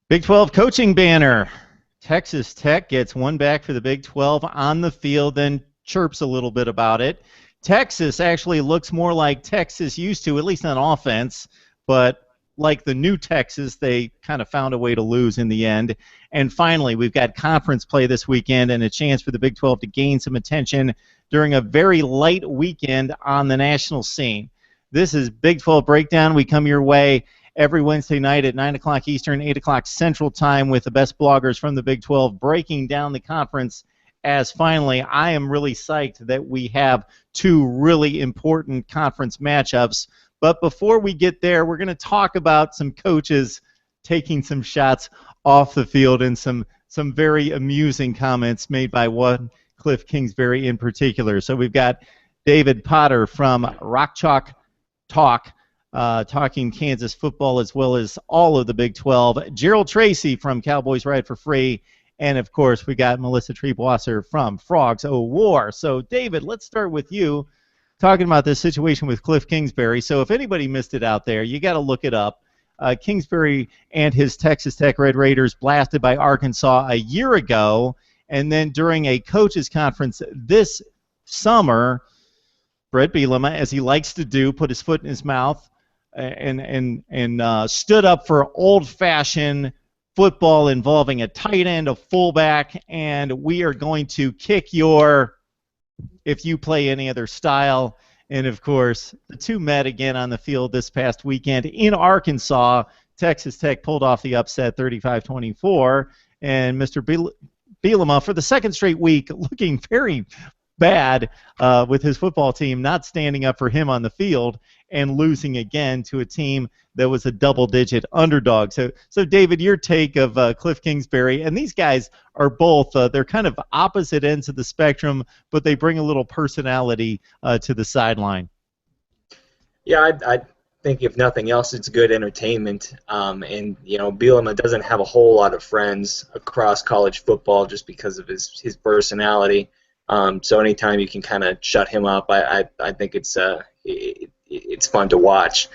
Big 12 coaching banner. Texas Tech gets one back for the Big 12 on the field, then chirps a little bit about it. Texas actually looks more like Texas used to, at least on offense, but like the new Texas, they kind of found a way to lose in the end. And finally, we've got conference play this weekend and a chance for the Big 12 to gain some attention during a very light weekend on the national scene. This is Big 12 Breakdown. We come your way every Wednesday night at 9 o'clock Eastern, 8 o'clock Central Time with the best bloggers from the Big 12 breaking down the conference. As finally, I am really psyched that we have two really important conference matchups. But before we get there, we're going to talk about some coaches taking some shots off the field and some very amusing comments made by one Kliff Kingsbury in particular. So we've got David Potter from Rock Chalk Talk, talking Kansas football as well as all of the Big 12. Gerald Tracy from Cowboys Ride for Free. And, of course, we got Melissa Triebwasser from Frogs O' War. So, David, let's start with you talking about this situation with Kliff Kingsbury. So if anybody missed it out there, you got to look it up. Kingsbury and his Texas Tech Red Raiders blasted by Arkansas a year ago. And then during a coaches conference this summer, Bret Bielema, as he likes to do, put his foot in his mouth and stood up for old-fashioned football involving a tight end, a fullback, and we are going to kick your if you play any other style. And, of course, the two met again on the field this past weekend in Arkansas. Texas Tech pulled off the upset 35-24, and Mr. Bielema, for the second straight week, looking very bad with his football team not standing up for him on the field and losing again to a team that was a double-digit underdog. So David, your take of Kliff Kingsbury, and these guys are both, they're kind of opposite ends of the spectrum, but they bring a little personality to the sideline. Yeah, I think if nothing else, it's good entertainment. And, Bielema doesn't have a whole lot of friends across college football just because of his personality. So anytime you can kind of shut him up, I think it's fun to watch.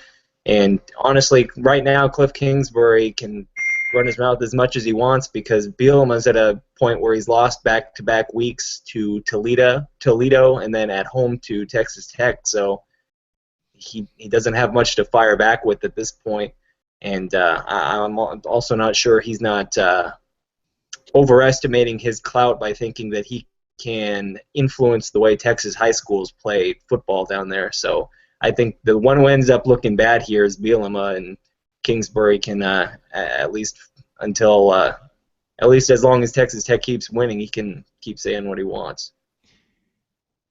And honestly, right now, Kliff Kingsbury can run his mouth as much as he wants because Bielema's at a point where he's lost back-to-back weeks to Toledo, and then at home to Texas Tech. So he doesn't have much to fire back with at this point. And I'm also not sure he's not overestimating his clout by thinking that he can influence the way Texas high schools play football down there. So I think the one who ends up looking bad here is Bielema, and Kingsbury can at least as long as Texas Tech keeps winning, he can keep saying what he wants.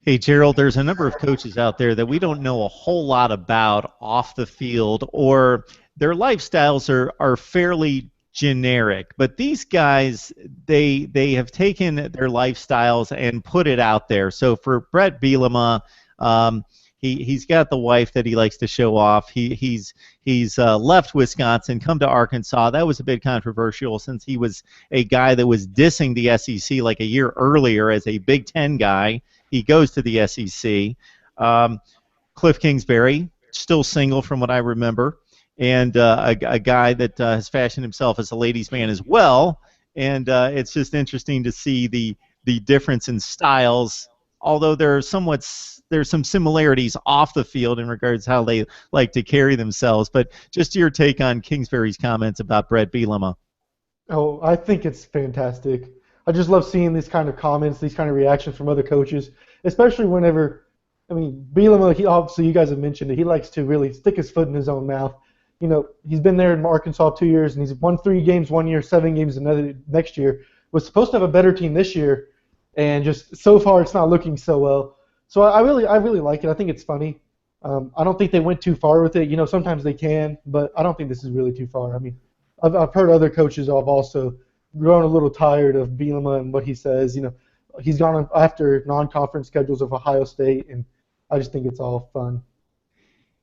Hey, Gerald, there's a number of coaches out there that we don't know a whole lot about off the field, or their lifestyles are fairly generic. But these guys, they have taken their lifestyles and put it out there. So for Bret Bielema, he's got the wife that he likes to show off. He's left Wisconsin, come to Arkansas. That was a bit controversial since he was a guy that was dissing the SEC like a year earlier as a Big Ten guy. He goes to the SEC. Kliff Kingsbury, still single from what I remember, and a guy that has fashioned himself as a ladies' man as well. And it's just interesting to see the difference in styles, although there's some similarities off the field in regards to how they like to carry themselves. But just your take on Kingsbury's comments about Bret Bielema. Oh, I think it's fantastic. I just love seeing these kind of comments, these kind of reactions from other coaches, especially whenever, Bielema, obviously you guys have mentioned it, he likes to really stick his foot in his own mouth. He's been there in Arkansas 2 years, and he's won 3 games 1 year, 7 games next year. Was supposed to have a better team this year, and just so far it's not looking so well. So I really like it. I think it's funny. I don't think they went too far with it. Sometimes they can, but I don't think this is really too far. I've heard other coaches have also grown a little tired of Bielema and what he says. He's gone after non-conference schedules of Ohio State, and I just think it's all fun.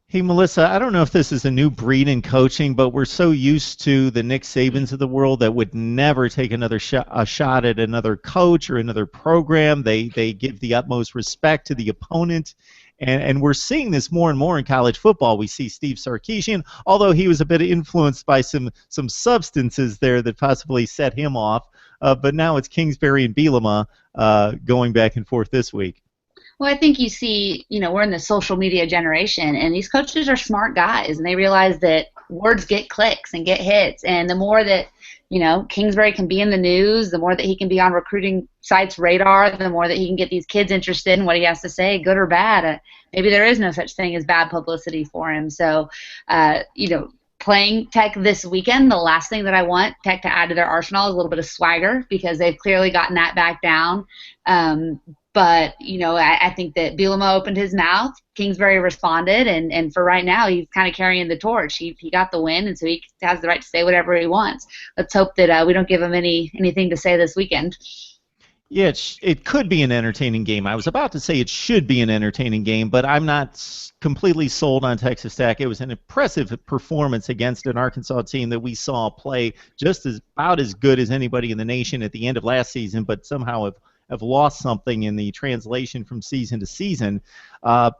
Hey, Melissa, I don't know if this is a new breed in coaching, but we're so used to the Nick Sabans of the world that would never take another shot at another coach or another program. They give the utmost respect to the opponent. And we're seeing this more and more in college football. We see Steve Sarkisian, although he was a bit influenced by some substances there that possibly set him off. But now it's Kingsbury and Bielema going back and forth this week. Well, I think you see, we're in the social media generation, and these coaches are smart guys, and they realize that words get clicks and get hits, and the more that, Kingsbury can be in the news, the more that he can be on recruiting sites' radar, the more that he can get these kids interested in what he has to say, good or bad. Maybe there is no such thing as bad publicity for him. So, playing Tech this weekend, the last thing that I want Tech to add to their arsenal is a little bit of swagger, because they've clearly gotten that back down. But, I think that Bielema opened his mouth, Kingsbury responded, and for right now, he's kind of carrying the torch. He got the win, and so he has the right to say whatever he wants. Let's hope that we don't give him anything to say this weekend. Yeah, it could be an entertaining game. I was about to say it should be an entertaining game, but I'm not completely sold on Texas Tech. It was an impressive performance against an Arkansas team that we saw play about as good as anybody in the nation at the end of last season, but somehow have lost something in the translation from season to season.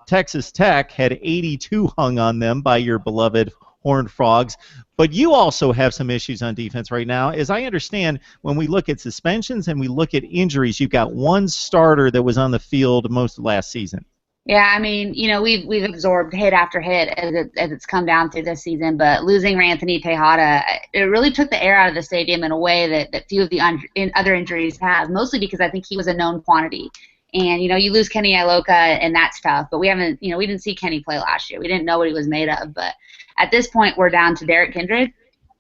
Texas Tech had 82 hung on them by your beloved Horned Frogs, but you also have some issues on defense right now. As I understand, when we look at suspensions and we look at injuries, you've got one starter that was on the field most of last season. Yeah, we've absorbed hit after hit as it's come down through this season, but losing Ranthony Tejada, it really took the air out of the stadium in a way that few of the other injuries have, mostly because I think he was a known quantity. And, you lose Kenny Iloka, and that's tough, but we didn't see Kenny play last year. We didn't know what he was made of, but at this point we're down to Derek Kindred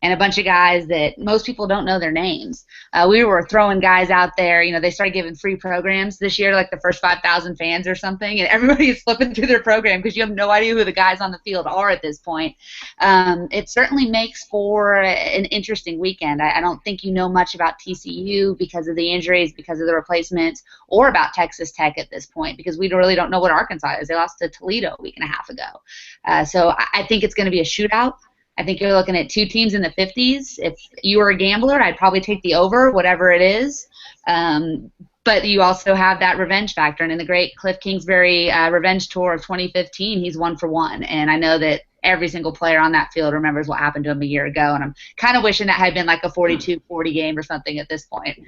and a bunch of guys that most people don't know their names. We were throwing guys out there. They started giving free programs this year, like the first 5,000 fans or something, and everybody is flipping through their program because you have no idea who the guys on the field are at this point. It certainly makes for an interesting weekend. I don't think you know much about TCU because of the injuries, because of the replacements, or about Texas Tech at this point, because we really don't know what Arkansas is. They lost to Toledo a week and a half ago. So I think it's going to be a shootout. I think you're looking at two teams in the 50s. If you were a gambler, I'd probably take the over, whatever it is. But you also have that revenge factor. And in the great Kliff Kingsbury revenge tour of 2015, he's 1 for 1. And I know that every single player on that field remembers what happened to him a year ago. And I'm kind of wishing that had been like a 42-40 game or something at this point.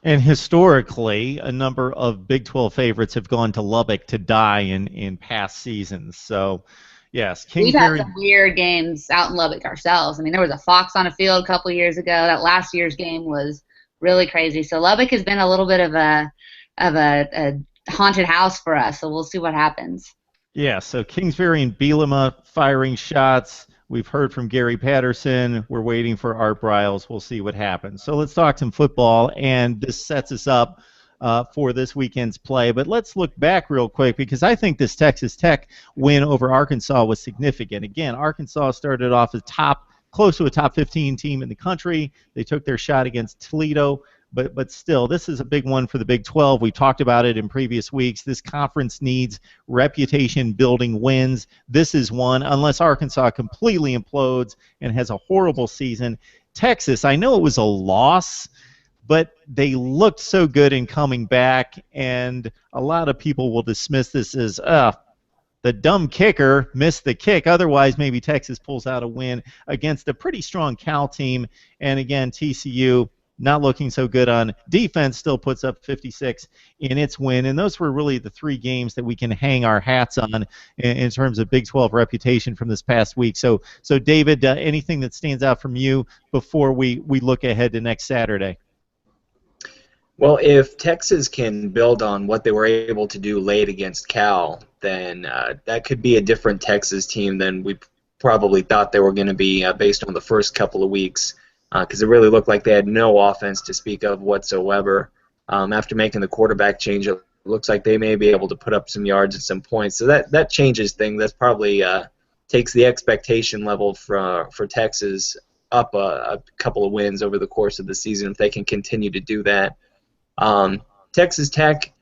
And historically, a number of Big 12 favorites have gone to Lubbock to die in past seasons. So, yes, Kingsbury. We've had some weird games out in Lubbock ourselves. There was a fox on a field a couple years ago. That last year's game was really crazy. So Lubbock has been a little bit of a haunted house for us. So we'll see what happens. Yeah. So Kingsbury and Bielema firing shots. We've heard from Gary Patterson. We're waiting for Art Briles. We'll see what happens. So let's talk some football, and this sets us up for this weekend's play. But let's look back real quick, because I think this Texas Tech win over Arkansas was significant. Again, Arkansas started off as close to a top 15 team in the country. They took their shot against Toledo, but still, this is a big one for the Big 12. We talked about it in previous weeks. This conference needs reputation-building wins. This is one, unless Arkansas completely implodes and has a horrible season. Texas, I know it was a loss, but they looked so good in coming back, and a lot of people will dismiss this as, the dumb kicker missed the kick. Otherwise, maybe Texas pulls out a win against a pretty strong Cal team. And again, TCU not looking so good on defense, still puts up 56 in its win. And those were really the three games that we can hang our hats on in terms of Big 12 reputation from this past week. So David, anything that stands out from you before we look ahead to next Saturday? Well, if Texas can build on what they were able to do late against Cal, then that could be a different Texas team than we probably thought they were going to be based on the first couple of weeks, because it really looked like they had no offense to speak of whatsoever. After making the quarterback change, it looks like they may be able to put up some yards and some points. So that changes things. That's probably takes the expectation level for Texas up a couple of wins over the course of the season if they can continue to do that. Texas Tech,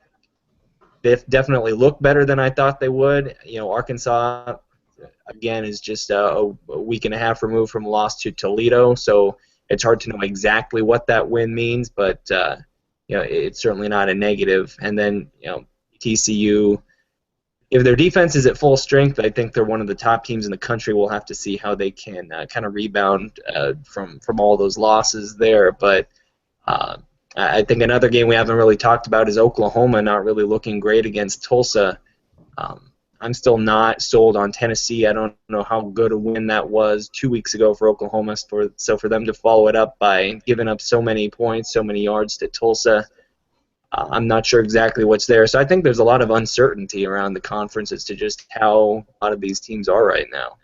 they definitely look better than I thought they would. Arkansas, again, is just a week and a half removed from a loss to Toledo, so it's hard to know exactly what that win means, but it's certainly not a negative. And then TCU, if their defense is at full strength, I think they're one of the top teams in the country. We'll have to see how they can kind of rebound from all those losses there. But I think another game we haven't really talked about is Oklahoma not really looking great against Tulsa. I'm still not sold on Tennessee. I don't know how good a win that was 2 weeks ago for Oklahoma. So for them to follow it up by giving up so many points, so many yards to Tulsa, I'm not sure exactly what's there. So I think there's a lot of uncertainty around the conference as to just how a lot of these teams are right now.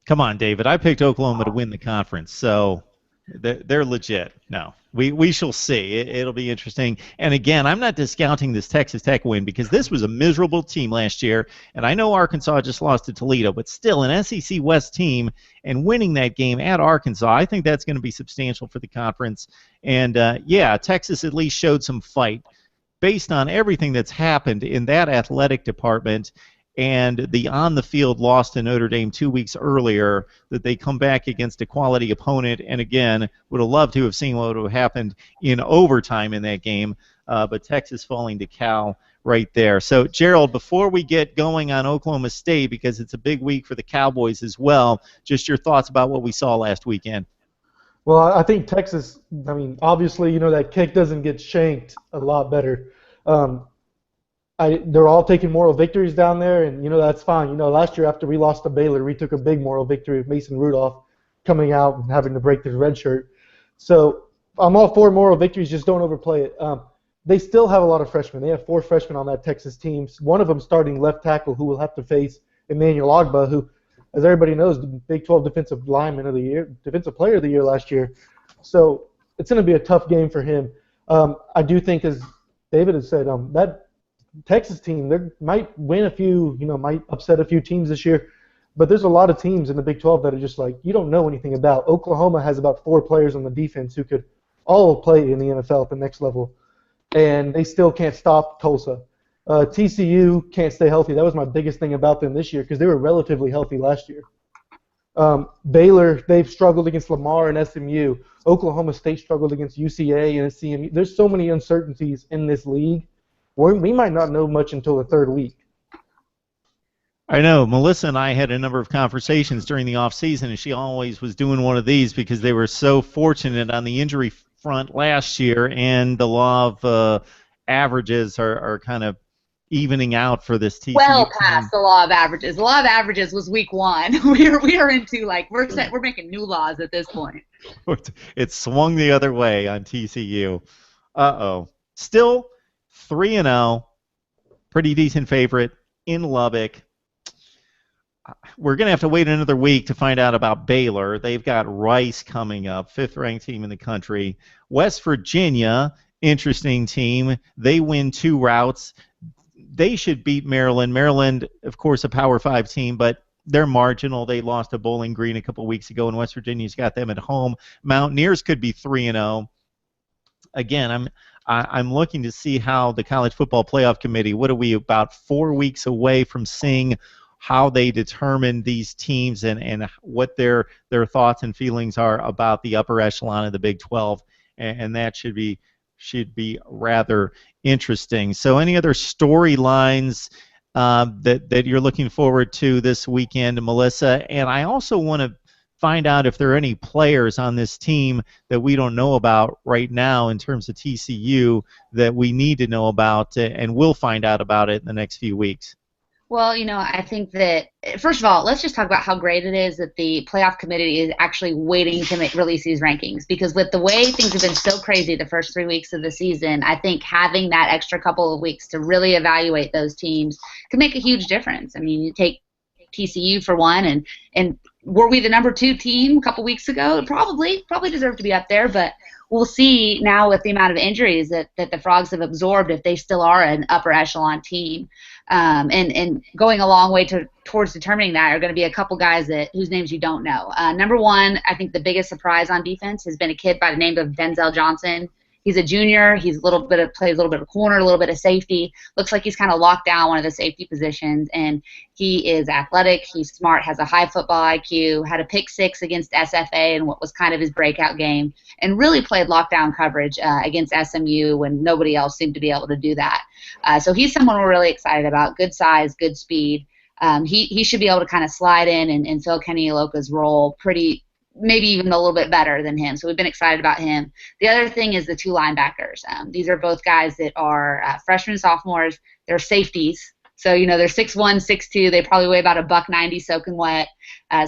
Come on, David. I picked Oklahoma to win the conference, so they're legit. No, we shall see. It'll be interesting. And again, I'm not discounting this Texas Tech win because this was a miserable team last year, and I know Arkansas just lost to Toledo, but still an SEC West team and winning that game at Arkansas, I think that's going to be substantial for the conference. And, yeah, Texas at least showed some fight based on everything that's happened in that athletic department and the on-the-field loss to Notre Dame 2 weeks earlier, that they come back against a quality opponent. And, again, would have loved to have seen what would have happened in overtime in that game, but Texas falling to Cal right there. So, Gerald, before we get going on Oklahoma State, because it's a big week for the Cowboys as well, just your thoughts about what we saw last weekend. Well, I think Texas, I mean, obviously, that kick doesn't get shanked a lot better. They're all taking moral victories down there, and, that's fine. Last year after we lost to Baylor, we took a big moral victory with Mason Rudolph coming out and having to break his red shirt. So I'm all for moral victories, just don't overplay it. They still have a lot of freshmen. They have 4 freshmen on that Texas team. One of them starting left tackle who will have to face Emmanuel Ogbah, who, as everybody knows, the Big 12 Defensive Lineman of the Year, Defensive Player of the Year last year. So it's going to be a tough game for him. I do think, as David has said, that Texas team, they might win a few, might upset a few teams this year, but there's a lot of teams in the Big 12 that are just like, you don't know anything about. Oklahoma has about 4 players on the defense who could all play in the NFL at the next level, and they still can't stop Tulsa. TCU can't stay healthy. That was my biggest thing about them this year because they were relatively healthy last year. Baylor, they've struggled against Lamar and SMU. Oklahoma State struggled against UCA and CMU. There's so many uncertainties in this league. We might not know much until the 3rd week. I know. Melissa and I had a number of conversations during the offseason, and she always was doing one of these because they were so fortunate on the injury front last year, and the law of averages are kind of evening out for this TCU. Well past the law of averages. The law of averages was week 1. We are into, we're making new laws at this point. It swung the other way on TCU. Uh-oh. Still 3-0, pretty decent favorite in Lubbock. We're going to have to wait another week to find out about Baylor. They've got Rice coming up, 5th-ranked team in the country. West Virginia, interesting team. They win 2 routes. They should beat Maryland. Maryland, of course, a Power 5 team, but they're marginal. They lost to Bowling Green a couple weeks ago, and West Virginia's got them at home. Mountaineers could be 3-0. Again, I'm looking to see how the College Football Playoff Committee, what are we, about 4 weeks away from seeing how they determine these teams and what their thoughts and feelings are about the upper echelon of the Big 12, and that should be rather interesting. So any other storylines that you're looking forward to this weekend, Melissa? And I also want to find out if there are any players on this team that we don't know about right now in terms of TCU that we need to know about, and we'll find out about it in the next few weeks. Well, I think that, first of all, let's just talk about how great it is that the playoff committee is actually waiting to release these rankings, because with the way things have been so crazy the first 3 weeks of the season, I think having that extra couple of weeks to really evaluate those teams could make a huge difference. I mean, you take TCU for one, and were we the number 2 team a couple weeks ago? Probably deserved to be up there, but we'll see now with the amount of injuries that the Frogs have absorbed if they still are an upper echelon team. And going a long way towards determining that are going to be a couple guys whose names you don't know. Number 1, I think the biggest surprise on defense has been a kid by the name of Denzel Johnson. He's a junior. Plays a little bit of corner, a little bit of safety. Looks like he's kind of locked down one of the safety positions, and he is athletic. He's smart, has a high football IQ, had a pick 6 against SFA in what was kind of his breakout game, and really played lockdown coverage against SMU when nobody else seemed to be able to do that. So he's someone we're really excited about. Good size, good speed. He should be able to kind of slide in and fill Kenny Iloka's role maybe even a little bit better than him. So we've been excited about him. The other thing is the 2 linebackers. These are both guys that are freshmen, sophomores. They're safeties. So, they're 6'1", 6'2". They probably weigh about $190 soaking wet.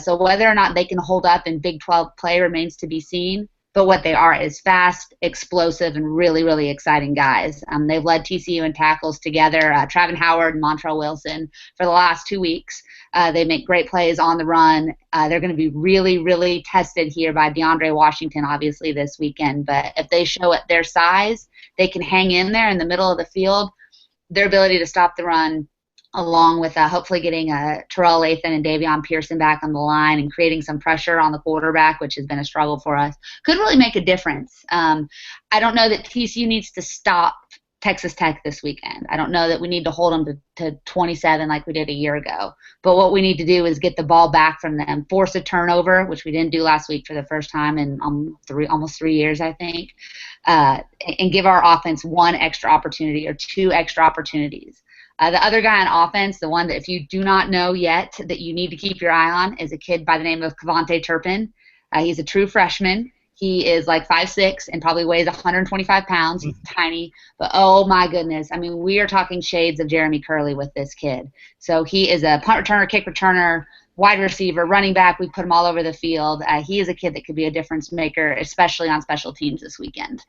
So whether or not they can hold up in Big 12 play remains to be seen. But what they are is fast, explosive, and really, really exciting guys. They've led TCU in tackles together, Travin Howard and Montrell Wilson, for the last 2 weeks. They make great plays on the run. They're going to be really, really tested here by DeAndre Washington, obviously, this weekend. But if they show at their size, they can hang in there in the middle of the field. Their ability to stop the run, along with hopefully getting Terrell Lathan and Davion Pearson back on the line and creating some pressure on the quarterback, which has been a struggle for us, could really make a difference. I don't know that TCU needs to stop Texas Tech this weekend. I don't know that we need to hold them to 27 like we did a year ago. But what we need to do is get the ball back from them, force a turnover, which we didn't do last week for the first time in almost 3 years, I think, and give our offense 1 extra opportunity or 2 extra opportunities. The other guy on offense, the one that if you do not know yet that you need to keep your eye on, is a kid by the name of Kavonte Turpin. He's a true freshman. He is like 5'6" and probably weighs 125 pounds. He's tiny, but oh my goodness. I mean, we are talking shades of Jeremy Curley with this kid. So he is a punt returner, kick returner, wide receiver, running back. We put him all over the field. He is a kid that could be a difference maker, especially on special teams this weekend.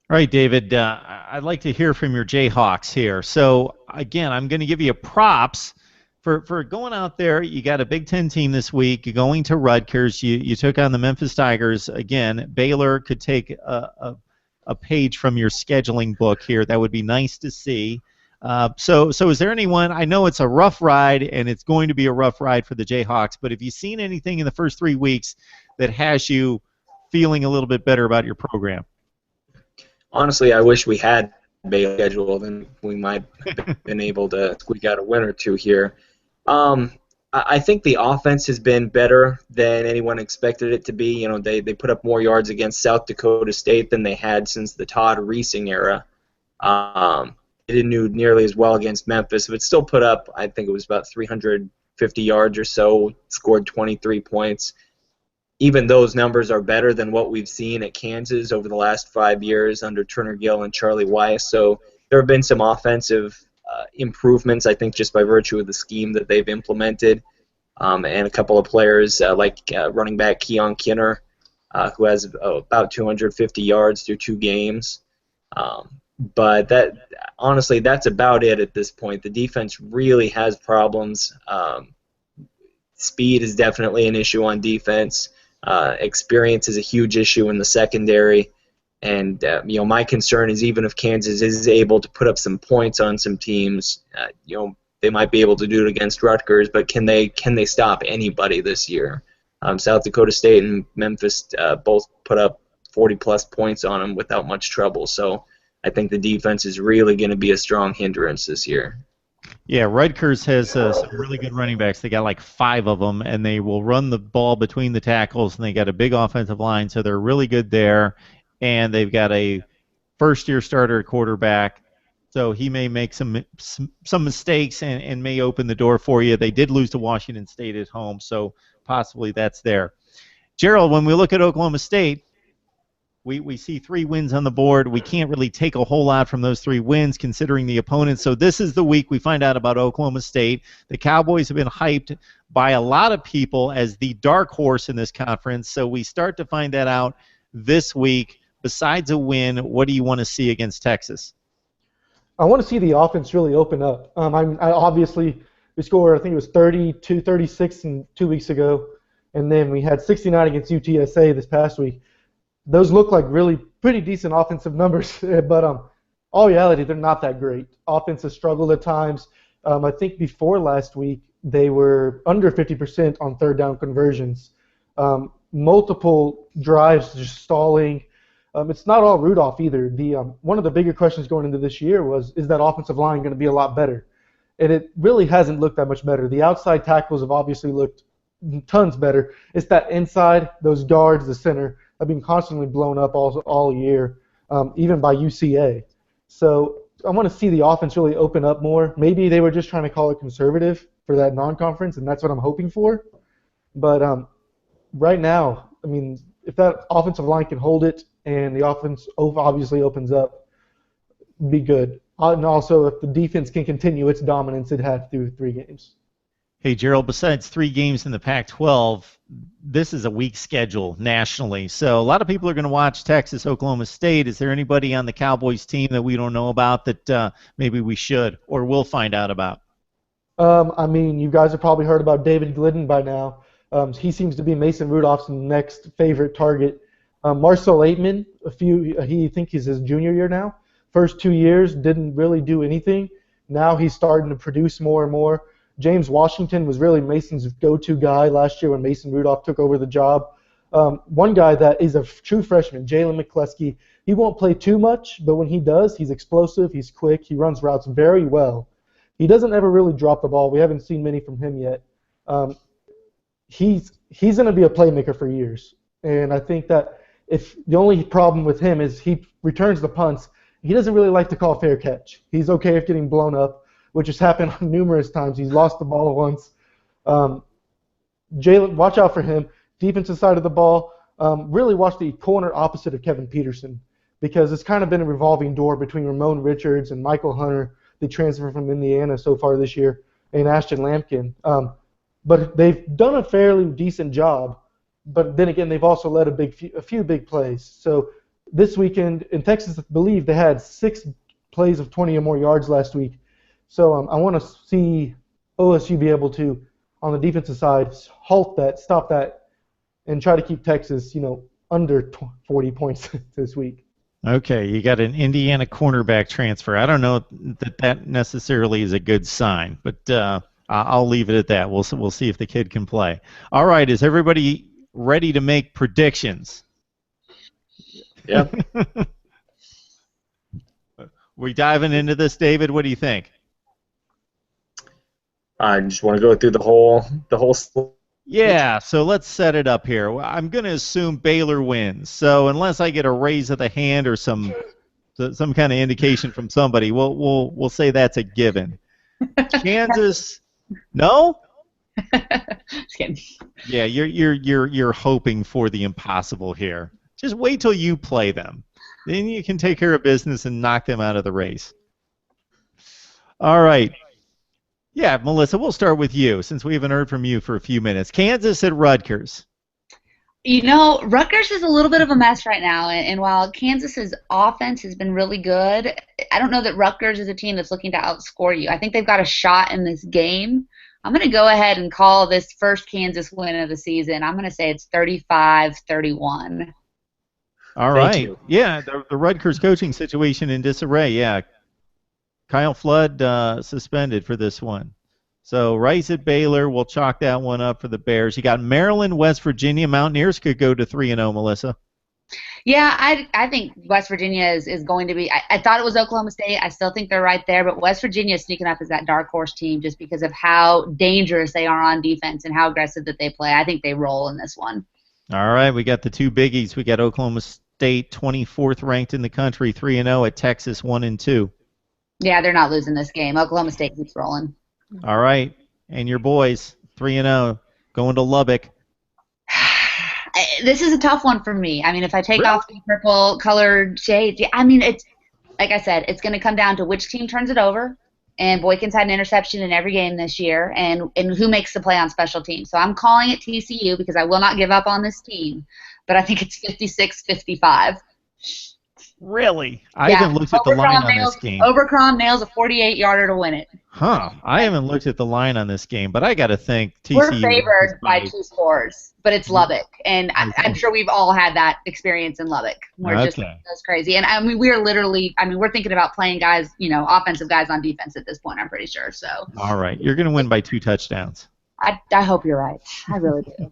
All right, David, I'd like to hear from your Jayhawks here. So, again, I'm going to give you props for going out there. You got a Big Ten team this week. You're going to Rutgers. You took on the Memphis Tigers. Again, Baylor could take a page from your scheduling book here. That would be nice to see. So is there anyone? I know it's a rough ride, and it's going to be a rough ride for the Jayhawks, but have you seen anything in the first 3 weeks that has you feeling a little bit better about your program? Honestly, I wish we had Baylor scheduled, and we might have been able to squeak out a win or 2 here. I think the offense has been better than anyone expected it to be. They put up more yards against South Dakota State than they had since the Todd Reesing era. They didn't do nearly as well against Memphis, but still put up, I think it was about 350 yards or so, scored 23 points. Even those numbers are better than what we've seen at Kansas over the last 5 years under Turner Gill and Charlie Weiss. So there have been some offensive improvements, I think, just by virtue of the scheme that they've implemented, and a couple of players like running back Keon Kinner, who has about 250 yards through 2 games. But honestly, that's about it at this point. The defense really has problems. Speed is definitely an issue on defense. Experience is a huge issue in the secondary, and my concern is even if Kansas is able to put up some points on some teams, they might be able to do it against Rutgers, but can they stop anybody this year? South Dakota State and Memphis both put up 40-plus points on them without much trouble, so I think the defense is really going to be a strong hindrance this year. Yeah, Rutgers has some really good running backs. They got like 5 of them, and they will run the ball between the tackles, and they got a big offensive line, so they're really good there. And they've got a first-year starter quarterback, so he may make some mistakes and may open the door for you. They did lose to Washington State at home, so possibly that's there. Gerald, when we look at Oklahoma State, we see 3 wins on the board. We can't really take a whole lot from those 3 wins considering the opponents. So this is the week we find out about Oklahoma State. The Cowboys have been hyped by a lot of people as the dark horse in this conference. So we start to find that out this week. Besides a win, what do you want to see against Texas? I want to see the offense really open up. Obviously, we scored, I think it was 32-36 2 weeks ago, and then we had 69 against UTSA this past week. Those look like really pretty decent offensive numbers, but all reality, they're not that great. Offense has struggled at times. I think before last week, they were under 50% on third down conversions. Multiple drives just stalling. It's not all Rudolph either. One of the bigger questions going into this year is that offensive line going to be a lot better? And it really hasn't looked that much better. The outside tackles have obviously looked tons better. It's that inside, those guards, the center, have been constantly blown up all year, even by UCA. So I want to see the offense really open up more. Maybe they were just trying to call it conservative for that non-conference, and that's what I'm hoping for. But right now, I mean, if that offensive line can hold it and the offense obviously opens up, be good. And also, if the defense can continue its dominance it had through 3 games. Hey, Gerald, besides 3 games in the Pac-12, this is a weak schedule nationally. So a lot of people are going to watch Texas, Oklahoma State. Is there anybody on the Cowboys team that we don't know about that maybe we should or will find out about? I mean, you guys have probably heard about David Glidden by now. He seems to be Mason Rudolph's next favorite target. Marcel Aitman, he think he's his junior year now. First 2 years didn't really do anything. Now he's starting to produce more and more. James Washington was really Mason's go-to guy last year when Mason Rudolph took over the job. One guy that is a true freshman, Jalen McCleskey, he won't play too much, but when he does, he's explosive, he's quick, he runs routes very well. He doesn't ever really drop the ball. We haven't seen many from him yet. He's going to be a playmaker for years. And I think that if the only problem with him is he returns the punts, he doesn't really like to call fair catch. He's okay with getting blown up, which has happened numerous times. He's lost the ball once. Jalen, watch out for him. Defensive side of the ball, really watch the corner opposite of Kevin Peterson, because it's kind of been a revolving door between Ramon Richards and Michael Hunter, the transfer from Indiana so far this year, and Ashton Lampkin. But they've done a fairly decent job. But then again, they've also led a few big plays. So this weekend in Texas, I believe they had 6 plays of 20 or more yards last week. So I want to see OSU be able to, on the defensive side, halt that, stop that, and try to keep Texas, under 40 points this week. Okay, you got an Indiana cornerback transfer. I don't know that necessarily is a good sign, but I'll leave it at that. We'll see if the kid can play. All right, is everybody ready to make predictions? Yeah. We diving into this, David? What do you think? I just want to go through the whole. Yeah, so let's set it up here. I'm going to assume Baylor wins. So unless I get a raise of the hand or some kind of indication from somebody, we'll say that's a given. Kansas, no? Just kidding. Yeah, you're hoping for the impossible here. Just wait till you play them. Then you can take care of business and knock them out of the race. All right. Yeah, Melissa, we'll start with you since we haven't heard from you for a few minutes. Kansas at Rutgers. Rutgers is a little bit of a mess right now, and while Kansas's offense has been really good, I don't know that Rutgers is a team that's looking to outscore you. I think they've got a shot in this game. I'm going to go ahead and call this first Kansas win of the season. I'm going to say it's 35-31. All right. Yeah, the Rutgers coaching situation in disarray. Yeah. Kyle Flood suspended for this one. So Rice at Baylor, we'll chalk that one up for the Bears. You got Maryland, West Virginia. Mountaineers could go to 3-0, Melissa. Yeah, I think West Virginia is going to be – I thought it was Oklahoma State. I still think they're right there. But West Virginia is sneaking up as that dark horse team just because of how dangerous they are on defense and how aggressive that they play. I think they roll in this one. All right, we got the 2 biggies. We got Oklahoma State, 24th ranked in the country, 3-0 at Texas, 1-2. Yeah, they're not losing this game. Oklahoma State keeps rolling. All right. And your boys, 3-0, going to Lubbock. This is a tough one for me. I mean, if I take off the purple-colored shades, it's like I said, it's going to come down to which team turns it over. And Boykins had an interception in every game this year. And who makes the play on special teams. So I'm calling it TCU because I will not give up on this team. But I think it's 56-55. Really? I haven't looked at the line on this game. Overcrom nails a 48-yarder to win it. Huh. I haven't looked at the line on this game, but I got to think TCU. We're favored by 2 scores, but it's Lubbock. And I'm sure we've all had that experience in Lubbock. Just that's crazy. And I mean, we're thinking about playing guys, offensive guys on defense at this point, I'm pretty sure. So. All right. You're going to win by 2 touchdowns. I hope you're right. I really do.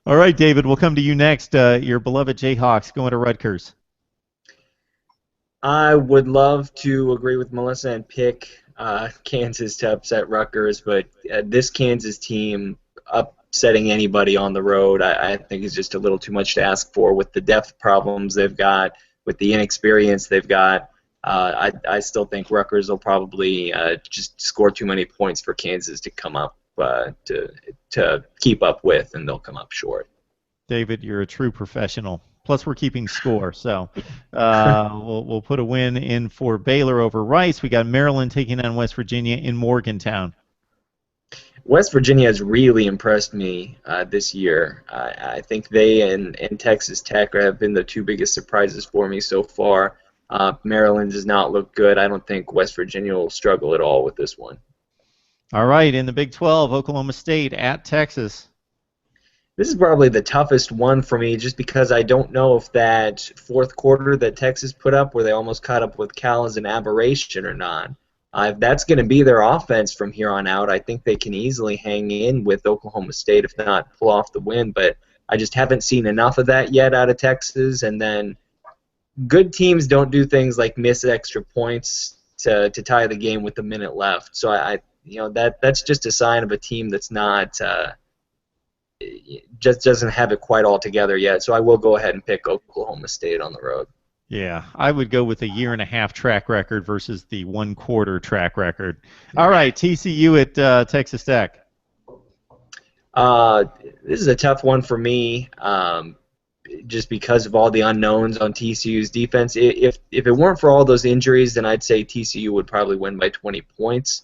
All right, David, we'll come to you next. Your beloved Jayhawks going to Rutgers. I would love to agree with Melissa and pick Kansas to upset Rutgers, but this Kansas team upsetting anybody on the road, I think is just a little too much to ask for with the depth problems they've got, with the inexperience they've got. I still think Rutgers will probably just score too many points for Kansas to come up to keep up with, and they'll come up short. David, you're a true professional. Plus, we're keeping score, so we'll put a win in for Baylor over Rice. We got Maryland taking on West Virginia in Morgantown. West Virginia has really impressed me this year. I think they and Texas Tech have been the two biggest surprises for me so far. Maryland does not look good. I don't think West Virginia will struggle at all with this one. All right, in the Big 12, Oklahoma State at Texas. This is probably the toughest one for me just because I don't know if that fourth quarter that Texas put up where they almost caught up with Cal is an aberration or not. If that's going to be their offense from here on out, I think they can easily hang in with Oklahoma State, if not pull off the win. But I just haven't seen enough of that yet out of Texas. And then good teams don't do things like miss extra points to tie the game with a minute left. So that's just a sign of a team that's not just doesn't have it quite all together yet. So I will go ahead and pick Oklahoma State on the road. Yeah, I would go with a 1.5-year track record versus the 1-quarter track record. All right, TCU at Texas Tech. This is a tough one for me, just because of all the unknowns on TCU's defense. If it weren't for all those injuries, then I'd say TCU would probably win by 20 points.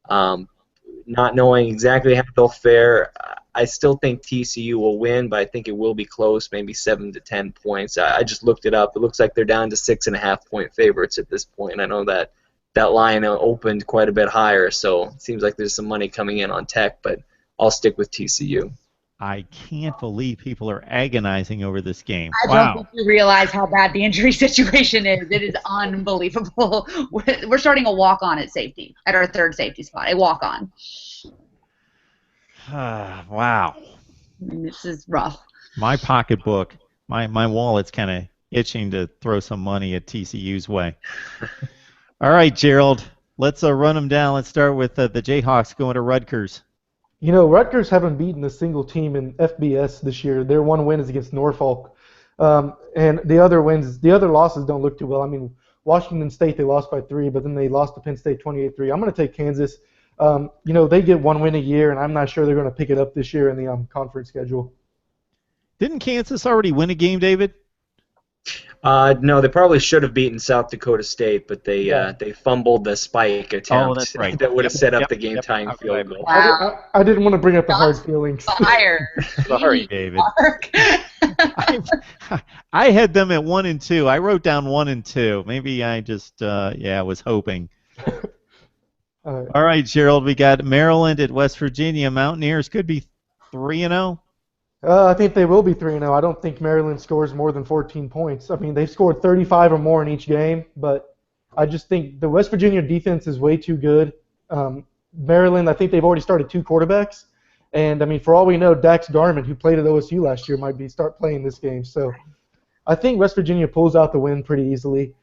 Not knowing exactly how they'll fare, I still think TCU will win, but I think it will be close, maybe 7 to 10 points. I just looked it up. It looks like they're down to 6.5-point favorites at this point. I know that line opened quite a bit higher, so it seems like there's some money coming in on Tech, but I'll stick with TCU. I can't believe people are agonizing over this game. I don't think you realize how bad the injury situation is. It is unbelievable. We're starting a walk-on at safety, at our third safety spot, a walk-on. Wow. This is rough. My pocketbook, my wallet's kind of itching to throw some money at TCU's way. All right, Gerald, let's run them down. Let's start with the Jayhawks going to Rutgers. You know, Rutgers haven't beaten a single team in FBS this year. Their one win is against Norfolk. And the other losses don't look too well. I mean, Washington State, they lost by 3, but then they lost to Penn State 28-3. I'm going to take Kansas. They get one win a year, and I'm not sure they're going to pick it up this year in the conference schedule. Didn't Kansas already win a game, David? No, they probably should have beaten South Dakota State, but they fumbled the spike attempt. Oh, that's right. That would have set up the game-tying field goal. Wow. I didn't want to bring up the hard feelings. Fire. Sorry, David. Mark. I had them at 1 and 2. I wrote down 1 and 2. Maybe I just was hoping. All right, Gerald, we got Maryland at West Virginia. Mountaineers could be 3-0. I think they will be 3-0. I don't think Maryland scores more than 14 points. I mean, they've scored 35 or more in each game, but I just think the West Virginia defense is way too good. Maryland, I think they've already started 2 quarterbacks. And, I mean, for all we know, Dax Garman, who played at OSU last year, might start playing this game. So I think West Virginia pulls out the win pretty easily.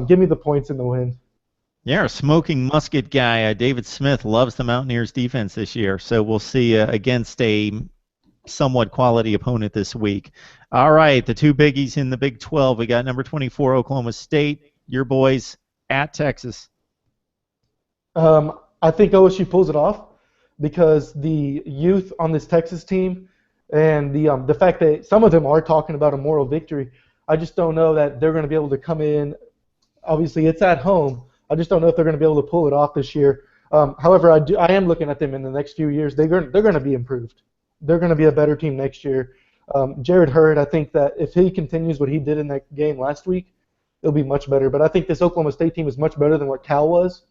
Give me the points in the win. Yeah, our smoking musket guy, David Smith, loves the Mountaineers' defense this year. So we'll see against a somewhat quality opponent this week. All right, the 2 biggies in the Big 12. We got number 24, Oklahoma State, your boys at Texas. I think OSU pulls it off because the youth on this Texas team and the fact that some of them are talking about a moral victory, I just don't know that they're going to be able to come in. Obviously, it's at home. I just don't know if they're going to be able to pull it off this year. However, I am looking at them in the next few years. They're going to be improved. They're going to be a better team next year. Jared Hurd, I think that if he continues what he did in that game last week, it'll be much better. But I think this Oklahoma State team is much better than what Cal was,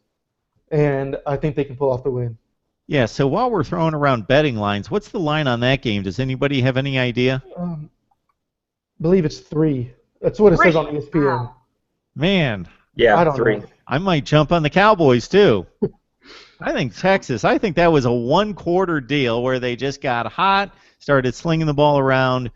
and I think they can pull off the win. Yeah, so while we're throwing around betting lines, what's the line on that game? Does anybody have any idea? I believe it's 3. That's what it says on ESPN. Wow. Man. Yeah, I don't 3. know. I might jump on the Cowboys, too. I think Texas, that was a 1-quarter deal where they just got hot, started slinging the ball around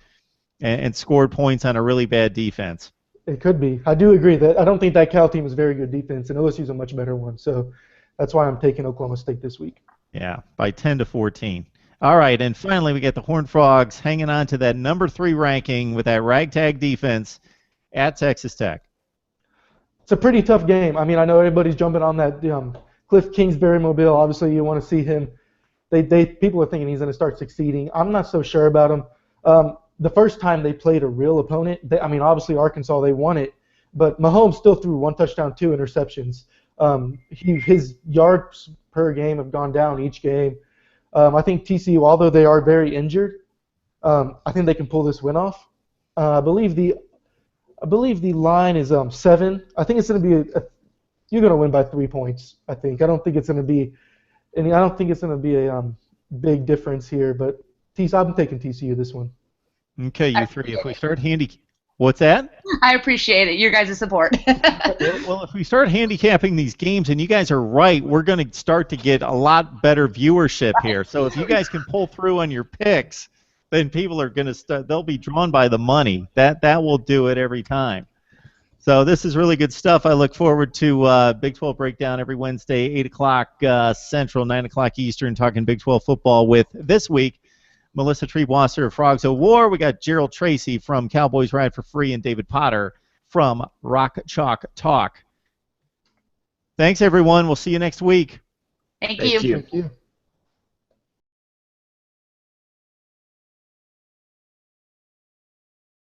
and scored points on a really bad defense. It could be. I do agree that I don't think that Cal team is a very good defense, and OSU's a much better one. So that's why I'm taking Oklahoma State this week. Yeah, by 10-14. All right, and finally we get the Horned Frogs hanging on to that number 3 ranking with that ragtag defense at Texas Tech. It's a pretty tough game. I mean, I know everybody's jumping on that Kliff Kingsbury mobile. Obviously, you want to see him. People are thinking he's going to start succeeding. I'm not so sure about him. The first time they played a real opponent, obviously Arkansas, they won it, but Mahomes still threw 1 touchdown, 2 interceptions. His yards per game have gone down each game. I think TCU, although they are very injured, I think they can pull this win off. I believe the line is 7. I think it's going to be you're going to win by 3 points. I think. I don't think it's going to be a big difference here. But I'm taking TCU this one. Okay, you three. If we start what's that? I appreciate it. Your guys' support. Well, if we start handicapping these games, and you guys are right, we're going to start to get a lot better viewership here. So if you guys can pull through on your picks, then people are going to start. They'll be drawn by the money. That will do it every time. So this is really good stuff. I look forward to Big 12 Breakdown every Wednesday, 8 o'clock Central, 9 o'clock Eastern, talking Big 12 football with, this week, Melissa Triebwasser of Frogs of War. We got Gerald Tracy from Cowboys Ride for Free and David Potter from Rock Chalk Talk. Thanks, everyone. We'll see you next week. Thank you. Thank you.